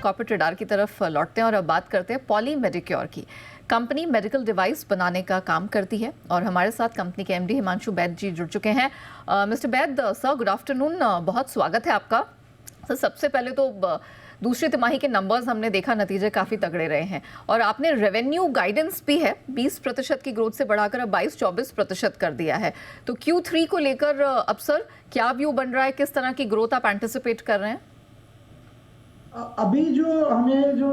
Corporate radar की तरफ लौटते हैं और अब बात करते हैं पॉली मेडिक्योर की। कंपनी मेडिकल डिवाइस बनाने का काम करती है और हमारे साथ कंपनी के एमडी हिमांशु बैद जी जुड़ चुके हैं। मिस्टर बैद सर, गुड आफ्टरनून, बहुत स्वागत है आपका। सर, सबसे पहले तो दूसरी तिमाही के नंबर्स हमने देखा, नतीजे काफ़ी तगड़े रहे हैं और आपने रेवेन्यू गाइडेंस भी है 20% की ग्रोथ से बढ़ाकर अब 22-24% कर दिया है। तो Q3 को लेकर अब सर क्या व्यू बन रहा है, किस तरह की ग्रोथ आप एंटिसिपेट कर रहे हैं? अभी जो हमें जो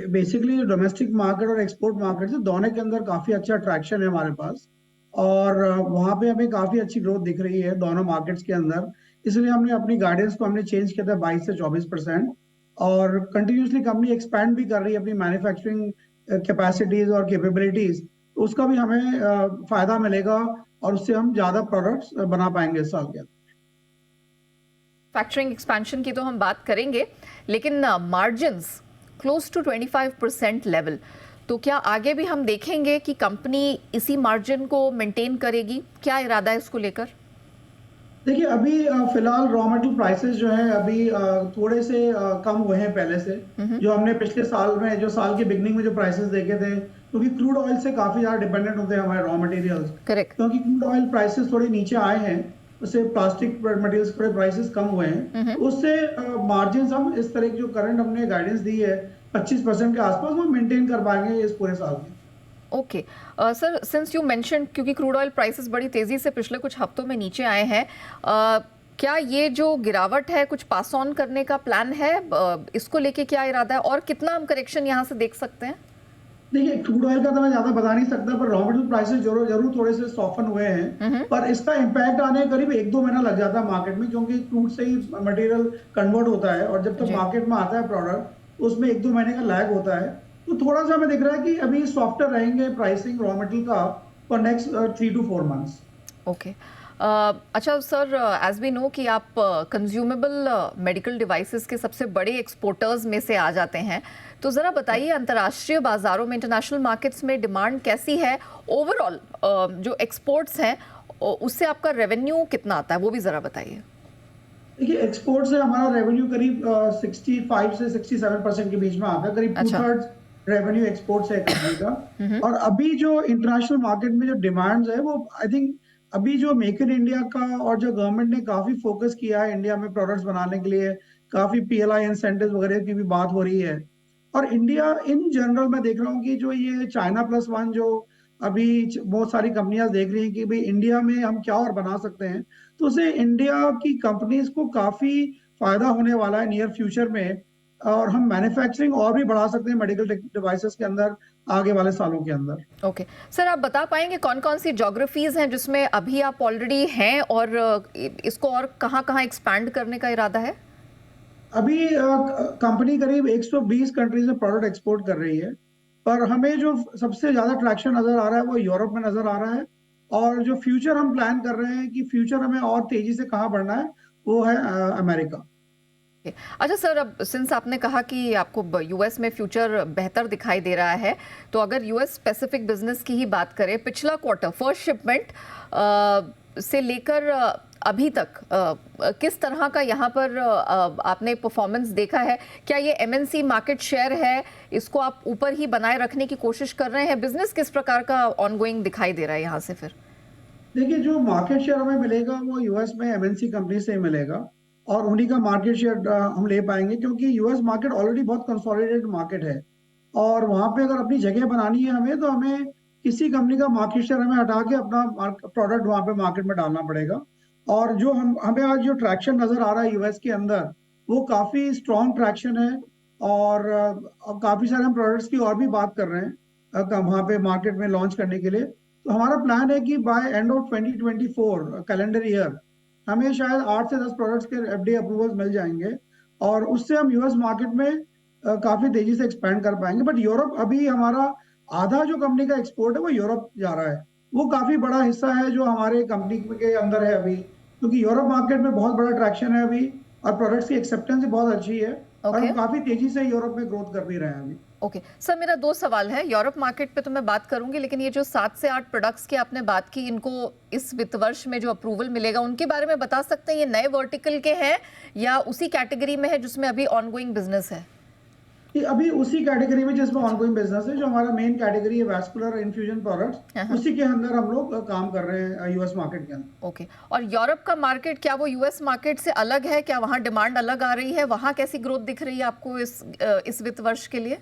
बेसिकली डोमेस्टिक मार्केट और एक्सपोर्ट मार्केट है दोनों के अंदर काफी अच्छा ट्रैक्शन है हमारे पास और वहाँ पे हमें काफी अच्छी ग्रोथ दिख रही है दोनों मार्केट्स के अंदर। इसलिए हमने अपनी गाइडेंस को हमने चेंज किया था 22 से 24% और कंटिन्यूसली कंपनी एक्सपैंड भी कर रही है अपनी मैन्युफैक्चरिंग कैपेसिटीज और कैपेबिलिटीज। उसका भी हमें फायदा मिलेगा और उससे हम ज्यादा प्रोडक्ट्स बना पाएंगे इस साल के अंदर। फैक्टरिंग एक्सपेंशन की तो हम बात करेंगे, लेकिन मार्जिन्स क्लोज टू 25% लेवल, तो क्या आगे भी हम देखेंगे कि कंपनी इसी मार्जिन को मेंटेन करेगी? क्या इरादा है इसको लेकर? देखिए, अभी फिलहाल रॉ मटेरियल प्राइसेस जो है अभी थोड़े से कम हुए हैं पहले से। जो हमने पिछले साल में जो साल के बिगनिंग में जो प्राइसेस देखे थे, क्योंकि क्रूड ऑयल से काफी ज्यादा डिपेंडेंट होते हैं हमारे रॉ मटेरियल्स। करेक्ट। क्योंकि क्रूड ऑयल प्राइसेस थोड़े नीचे आए हैं, उससे प्लास्टिक मटेरियल्स थोड़े प्राइसेस कम हुए हैं, उससे मार्जिन हम इस तरह की जो करंट हमने गाइडेंस दी है 25% के आसपास वो मेंटेन कर पाएंगे इस पूरे साल में। Okay sir, since you mention, क्योंकि क्रूड ऑयल प्राइसेस बड़ी तेजी से पिछले कुछ हफ्तों में नीचे आए हैं, क्या ये जो गिरावट है कुछ पास ऑन करने का प्लान है? इसको लेके क्या इरादा है और कितना हम करेक्शन यहाँ से देख सकते हैं? देखिए, क्रूड ऑयल का तो मैं ज्यादा बता नहीं सकता, पर रॉ मटेरियल प्राइसेस जरूर थोड़े से सॉफन हुए हैं, पर इसका इम्पैक्ट आने करीब 1-2 महीना लग जाता है मार्केट में, क्योंकि क्रूड से ही मटेरियल कन्वर्ट होता है और जब तक मार्केट में आता है प्रोडक्ट उसमें 1-2 महीने का लैग होता है। तो थोड़ा सा हमें दिख रहा है कि अभी सॉफ्टर रहेंगे प्राइसिंग रॉ मटेरियल का for next 3 to 4 months। Okay अच्छा सर, एज वी नो कि आप कंज्यूमेबल मेडिकल डिवाइसेस के सबसे बड़े एक्सपोर्टर्स में से आ जाते हैं, तो ज़रा बताइए अंतर्राष्ट्रीय बाज़ारों में, इंटरनेशनल मार्केट्स में डिमांड कैसी है? ओवरऑल जो एक्सपोर्ट्स हैं उससे आपका रेवेन्यू कितना आता है, वो भी ज़रा बताइए। देखिए, एक्सपोर्ट से हमारा रेवेन्यू करीब 65 से 67% के बीच में आता है, करीब 2/3 रेवेन्यू एक्सपोर्ट से है कंपनी का। और अभी जो इंटरनेशनल मार्केट में जो डिमांड्स है वो आई थिंक अभी जो मेक इन इंडिया का और जो गवर्नमेंट ने काफी फोकस किया है इंडिया में प्रोडक्ट्स बनाने के लिए, काफी PLI इंसेंटिव वगैरह की भी बात हो रही है। और इंडिया इन जनरल मैं देख रहा हूँ कि जो ये China+1 जो अभी बहुत सारी कंपनियां देख रही हैं कि भाई इंडिया में हम क्या और बना सकते हैं, तो उसे इंडिया की कंपनीज को काफी फायदा होने वाला है नियर फ्यूचर में। और हम मैन्युफैक्चरिंग और भी बढ़ा सकते हैं मेडिकल डिवाइसेस के अंदर आगे वाले सालों के अंदर। ओके सर, आप बता पाएंगे कौन कौन सी ज्योग्राफीज हैं जिसमें अभी आप ऑलरेडी हैं और इसको और कहाँ कहाँ एक्सपैंड करने का इरादा है? अभी कंपनी करीब 120 कंट्रीज में प्रोडक्ट एक्सपोर्ट कर रही है, पर हमें जो सबसे ज्यादा ट्रैक्शन नजर आ रहा है वो यूरोप में नजर आ रहा है। और जो फ्यूचर हम प्लान कर रहे हैं कि फ्यूचर हमें और तेजी से कहाँ बढ़ना है, वो है अमेरिका। अच्छा सर, अब सिंस आपने कहा कि आपको यूएस में फ्यूचर बेहतर दिखाई दे रहा है, तो अगर यूएस स्पेसिफिक बिजनेस की ही बात करें, पिछला क्वार्टर फर्स्ट शिपमेंट से लेकर अभी तक किस तरह का यहाँ पर आपने परफॉर्मेंस देखा है? क्या ये एमएनसी मार्केट शेयर है, इसको आप ऊपर ही बनाए रखने की कोशिश कर रहे हैं? बिजनेस किस प्रकार का ऑनगोइंग दिखाई दे रहा है यहाँ से फिर? देखिए, जो मार्केट शेयर हमें मिलेगा वो यूएस में एमएनसी कंपनी से ही मिलेगा और उन्हीं का मार्केट शेयर हम ले पाएंगे, क्योंकि यूएस मार्केट ऑलरेडी बहुत कंसोलिडेटेड मार्केट है। और वहां पे अगर अपनी जगह बनानी है हमें, तो हमें किसी कंपनी का मार्केट शेयर हमें हटा के अपना प्रोडक्ट वहां पे मार्केट में डालना पड़ेगा। और जो हमें आज जो ट्रैक्शन नजर आ रहा है यूएस के अंदर, वो काफी स्ट्रॉन्ग ट्रैक्शन है। और काफी सारे हम प्रोडक्ट्स की और भी बात कर रहे हैं वहां पे मार्केट में लॉन्च करने के लिए। तो हमारा प्लान है कि by end of 2024 calendar year हमें शायद 8 से 10 प्रोडक्ट्स के FDA अप्रूवल्स मिल जाएंगे और उससे हम यूएस मार्केट में काफी तेजी से एक्सपेंड कर पाएंगे। बट यूरोप अभी हमारा आधा जो कंपनी का एक्सपोर्ट है वो यूरोप जा रहा है, वो काफी बड़ा हिस्सा है जो हमारे कंपनी के अंदर है अभी, क्योंकि यूरोप मार्केट में बहुत बड़ा ट्रैक्शन है अभी और प्रोडक्ट्स की एक्सेप्टेंस भी बहुत अच्छी है। और हम काफी तेजी से यूरोप में ग्रोथ कर भी रहे हैं अभी। ओके सर, मेरा 2 सवाल है। यूरोप मार्केट पे तो मैं बात करूंगी, लेकिन ये जो 7 से 8 प्रोडक्ट्स की आपने बात की, इनको इस वित्त वर्ष में जो अप्रूवल मिलेगा उनके बारे में बता सकते हैं? ये नए वर्टिकल के हैं या उसी कैटेगरी में है जिसमें अभी ऑनगोइंग बिजनेस है? कि अभी उसी कैटेगरी में जिसमें ऑनगोइंग बिजनेस है, जो हमारा मेन कैटेगरी है वैस्कुलर इन्फ्यूजन हाँ, प्रोडक्ट्स, हाँ। उसी के अंदर हम लोग काम कर रहे हैं यूएस मार्केट के अंदर। ओके। और यूरोप का मार्केट, क्या वो यूएस मार्केट से अलग है? क्या वहाँ डिमांड अलग आ रही है? वहाँ कैसी ग्रोथ दिख रही है आपको इस वित्त वर्ष के लिए?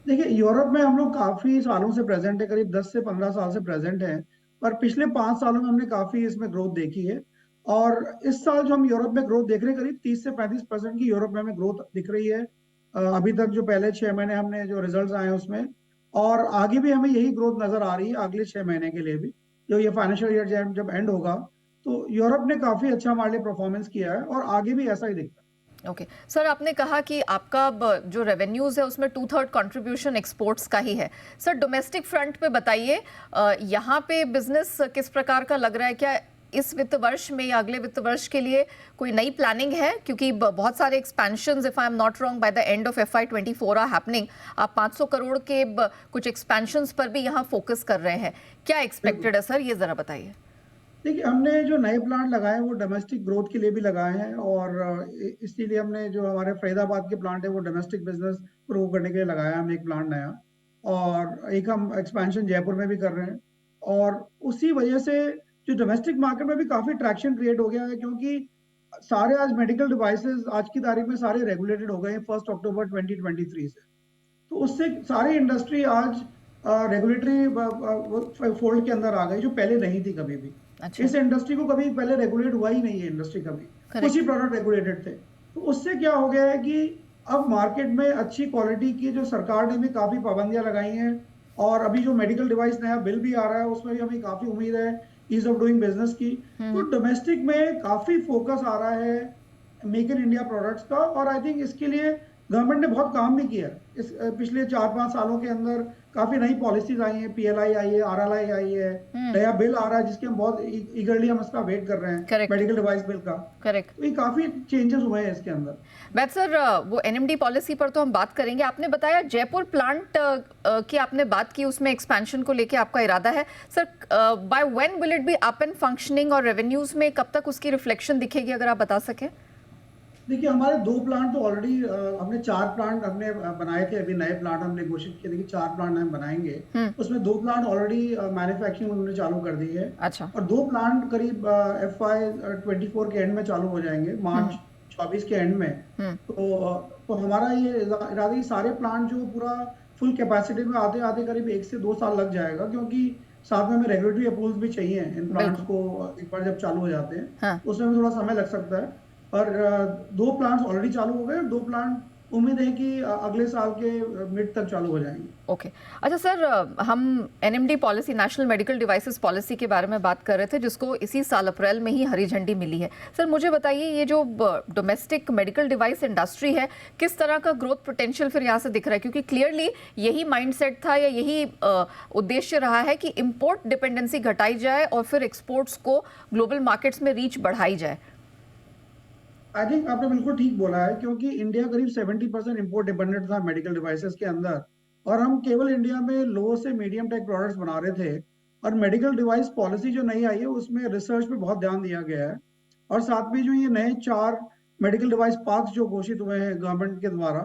देखिए, यूरोप में हम लोग काफी सालों से प्रेजेंट है, करीब 10 से 15 साल से प्रेजेंट है। पर पिछले 5 सालों में हमने काफी इसमें ग्रोथ देखी है। और इस साल जो हम यूरोप में ग्रोथ देख रहे हैं, करीब 30 से 35% की यूरोप में हमें ग्रोथ दिख रही है। अभी तक जो पहले 6 महीने हमने जो रिजल्ट्स आए हैं उसमें, और आगे भी हमें यही ग्रोथ नजर आ रही है अगले 6 महीने के लिए भी। जो ये फाइनेंशियल ईयर जब एंड होगा, तो यूरोप ने काफी अच्छा हमारे लिए परफॉर्मेंस किया है, और आगे भी ऐसा ही दिखता है। ओके सर, आपने कहा कि आपका जो रेवेन्यूज है उसमें 2/3 कंट्रीब्यूशन एक्सपोर्ट्स का ही है। सर, डोमेस्टिक फ्रंट पे बताइए, यहाँ पे बिजनेस किस प्रकार का लग रहा है? क्या इस वित्त वर्ष में या अगले वित्त वर्ष के लिए कोई नई प्लानिंग है? क्योंकि बहुत सारे expansions, if I am not wrong, by the end of FY24 are happening. आप 500 करोड़ के कुछ एक्सपेंशंस पर भी यहाँ फोकस कर रहे हैं। क्या एक्सपेक्टेड है सर, ये जरा बताइए। देखिए, हमने जो नए प्लांट लगाए हैं वो डोमेस्टिक ग्रोथ के लिए भी लगाए हैं, और इसीलिए हमने जो हमारे फरीदाबाद के प्लांट है वो डोमेस्टिक बिजनेस ग्रो करने के लिए लगाया है, हमने एक प्लांट नया। और एक हम एक्सपेंशन जयपुर में भी कर रहे हैं। और उसी वजह से जो डोमेस्टिक मार्केट में भी काफी ट्रैक्शन क्रिएट हो गया है, क्योंकि सारे आज मेडिकल डिवाइसेस आज की तारीख में सारे रेगुलेटेड हो गए हैं 1 अक्टूबर 2023 से। तो उससे सारी इंडस्ट्री आज रेगुलेटरी फोल्ड के अंदर आ गई, जो पहले नहीं थी कभी भी। अच्छा। इस इंडस्ट्री को कभी पहले रेगुलेट हुआ ही नहीं है, इंडस्ट्री कभी कुछ ही करेक्ट। प्रोडक्ट रेगुलेटेड थे। तो उससे क्या हो गया है कि अब मार्केट में अच्छी क्वालिटी की जो सरकार ने भी काफी पाबंदियां लगाई हैं। और अभी जो मेडिकल डिवाइस नया बिल भी आ रहा है, उसमें भी हमें काफी उम्मीद है ईज ऑफ डूइंग बिजनेस की। तो डोमेस्टिक में काफी फोकस आ रहा है मेक इन इंडिया प्रोडक्ट्स का। और आई थिंक इसके लिए गवर्नमेंट ने बहुत काम भी किया है। इस पिछले 4-5 सालों के अंदर काफी नई पॉलिसीज आई हैं, PLI आई है, RLI आई है, नया बिल आ रहा है जिसके हम बहुत ईगरली हम इसका वेट कर रहे हैं, करेक्ट। मेडिकल डिवाइस बिल का। करेक्ट। तो ये काफी चेंजेस हुए हैं इसके अंदर। बैद सर, वो NMD पॉलिसी पर तो हम बात करेंगे। आपने बताया जयपुर प्लांट की आपने बात की, उसमें एक्सपेंशन को लेके आपका इरादा है। Sir, by when will it be up and functioning, और रेवेन्यूज में कब तक उसकी रिफ्लेक्शन दिखेगी, अगर आप बता सकें? देखिए, हमारे 2 प्लांट तो ऑलरेडी, हमने 4 प्लांट हमने बनाए थे। अभी नए प्लांट हमने घोषित किए थे कि 4 प्लांट हम बनाएंगे। उसमें 2 प्लांट ऑलरेडी मैन्युफैक्चरिंग उन्होंने चालू कर दी है। अच्छा। और 2 प्लांट करीब FY24 के एंड में चालू हो जाएंगे, मार्च 24 के एंड में। तो हमारा ये इरादा है, सारे प्लांट जो पूरा फुल कैपेसिटी में आते आते करीब 1 से 2 साल लग जाएगा, क्योंकि साथ में हमें रेगुलेटरी अप्रूवल्स भी चाहिए इन प्लांट्स को। एक बार जब चालू हो जाते हैं, हाँ। उसमें भी थोड़ा समय लग सकता है। और 2 प्लांट्स ऑलरेडी चालू हो गए, 2 प्लांट उम्मीद है कि अगले साल के मिड तक चालू हो जाएंगे। ओके। अच्छा सर, हम NMD policy, national medical devices policy के बारे में बात कर रहे थे, जिसको इसी साल अप्रैल में ही हरी झंडी मिली है। सर, मुझे बताइए, ये जो डोमेस्टिक मेडिकल डिवाइस इंडस्ट्री है, किस तरह का ग्रोथ पोटेंशियल फिर यहाँ से दिख रहा है? क्योंकि क्लियरली यही माइंडसेट था या यही उद्देश्य रहा है कि इम्पोर्ट डिपेंडेंसी घटाई जाए और फिर एक्सपोर्ट्स को ग्लोबल मार्केट्स में रीच बढ़ाई जाए। आई थिंक आपने बिल्कुल ठीक बोला है, क्योंकि इंडिया करीब 70% इम्पोर्ट डिपेंडेंट था मेडिकल डिवाइसेस के अंदर। और हम केवल इंडिया में लो से मीडियम टेक प्रोडक्ट्स बना रहे थे। और मेडिकल डिवाइस पॉलिसी जो नई आई है, उसमें रिसर्च पे बहुत ध्यान दिया गया है। और साथ में जो ये नए 4 मेडिकल डिवाइस पार्क्स जो घोषित हुए हैं गवर्नमेंट के द्वारा,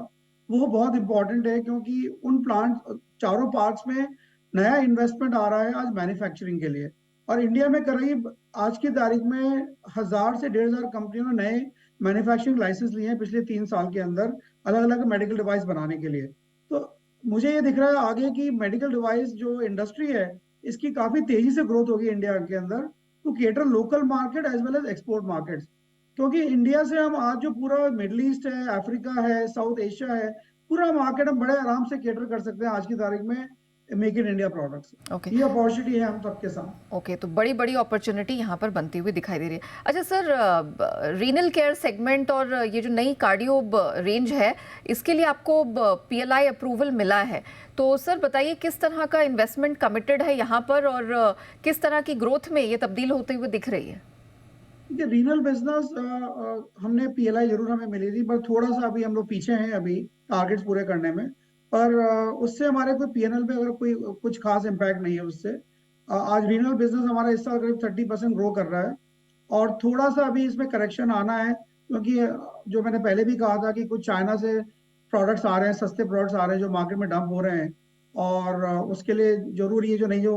वो बहुत इंपॉर्टेंट है, क्योंकि उन प्लांट चारों पार्क्स में नया इन्वेस्टमेंट आ रहा है आज मैन्युफैक्चरिंग के लिए। और इंडिया में करीब आज की तारीख में 1000 से 1500 कंपनियों ने नए मैन्युफैक्चरिंग लाइसेंस लिए हैं पिछले 3 साल के अंदर, अलग अलग मेडिकल डिवाइस बनाने के लिए। तो मुझे ये दिख रहा है आगे की मेडिकल डिवाइस जो इंडस्ट्री है, इसकी काफी तेजी से ग्रोथ होगी इंडिया के अंदर, to cater local market as well as export markets. क्योंकि इंडिया से हम आज जो पूरा मिडल ईस्ट है, अफ्रीका है, साउथ एशिया है, पूरा मार्केट हम बड़े आराम से केटर कर सकते हैं आज की तारीख में make in India products. Okay. ये अपॉर्चुनिटी है हम सबके साथ। ओके, तो बड़ी बड़ी अपॉर्चुनिटी यहाँ पर बनती हुई दिखाई दे रही है। अच्छा सर, रीनल केयर सेगमेंट और ये जो नई कार्डियो रेंज है, इसके लिए आपको PLI अप्रूवल मिला है। तो सर बताइए, किस तरह का इन्वेस्टमेंट कमिटेड है यहाँ पर, और किस तरह की ग्रोथ में ये तब्दील होते हुए दिख रही है? देखिए, रीनल बिजनेस हमने PLI जरूर हमें मिली थी, पर थोड़ा सा अभी हम लोग पीछे हैं अभी टारगेट्स पूरे करने में। पर उससे हमारे कोई PNL पे अगर कोई कुछ खास इम्पैक्ट नहीं है उससे। आज रीनल बिजनेस हमारा इस साल करीब 30% ग्रो कर रहा है। और थोड़ा सा अभी इसमें करेक्शन आना है, क्योंकि जो मैंने पहले भी कहा था कि कुछ चाइना से प्रोडक्ट्स आ रहे हैं, सस्ते प्रोडक्ट्स आ रहे हैं जो मार्केट में डंप हो रहे हैं, और उसके लिए जरूरी है जो नई जो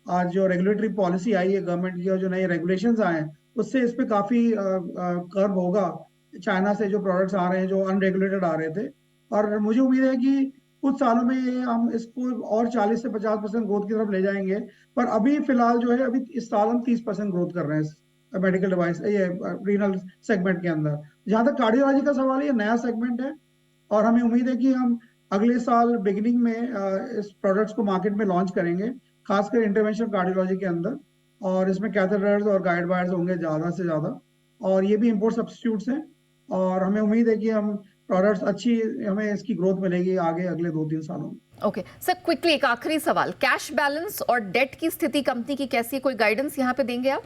आज जो रेगुलेटरी पॉलिसी आई है गवर्नमेंट की और जो नए रेगुलेशंस आए हैं उससे इस पे काफी कर्व होगा। चाइना से जो प्रोडक्ट्स आ रहे हैं जो अनरेगुलेटेड आ रहे थे, और मुझे उम्मीद है कि कुछ सालों में ये हम इसको और 40 से 50% ग्रोथ की तरफ ले जाएंगे। पर अभी फिलहाल जो है, अभी इस साल हम 30% ग्रोथ कर रहे हैं मेडिकल डिवाइस ये रीनल सेगमेंट के अंदर। जहां तक कार्डियोलॉजी का सवाल है, ये नया सेगमेंट है और हमें उम्मीद है कि हम अगले साल बिगिनिंग में इस प्रोडक्ट्स को मार्केट में लॉन्च करेंगे, खासकर इंटरवेंशनल कार्डियोलॉजी के अंदर। और इसमें कैथेटर्स और गाइड वायर्स होंगे ज़्यादा से ज़्यादा, और ये भी इंपोर्ट सब्स्टिट्यूट्स हैं। और हमें उम्मीद है कि हम प्रोडक्ट्स अच्छी, हमें इसकी ग्रोथ मिलेगी आगे अगले 2-3 सालों में। ओके सर, क्विकली एक आखिरी सवाल, कैश बैलेंस और डेट की स्थिति कंपनी की कैसी है, कोई गाइडेंस यहाँ पे देंगे आप?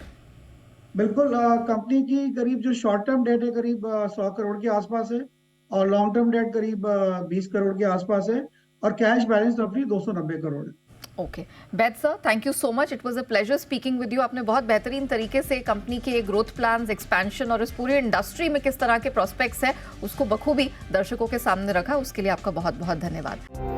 बिल्कुल, कंपनी की करीब जो शॉर्ट टर्म डेट है करीब 100 करोड़ के आसपास है, और लॉन्ग टर्म डेट करीब 20 करोड़ के आसपास है, और कैश बैलेंस रफली 290 करोड़ है। Okay Baid sir, thank you so much, it was a pleasure speaking with you. आपने बहुत बेहतरीन तरीके से कंपनी के ग्रोथ प्लान्स, एक्सपेंशन और इस पूरी इंडस्ट्री में किस तरह के प्रोस्पेक्ट्स हैं उसको बखूबी दर्शकों के सामने रखा, उसके लिए आपका बहुत बहुत धन्यवाद।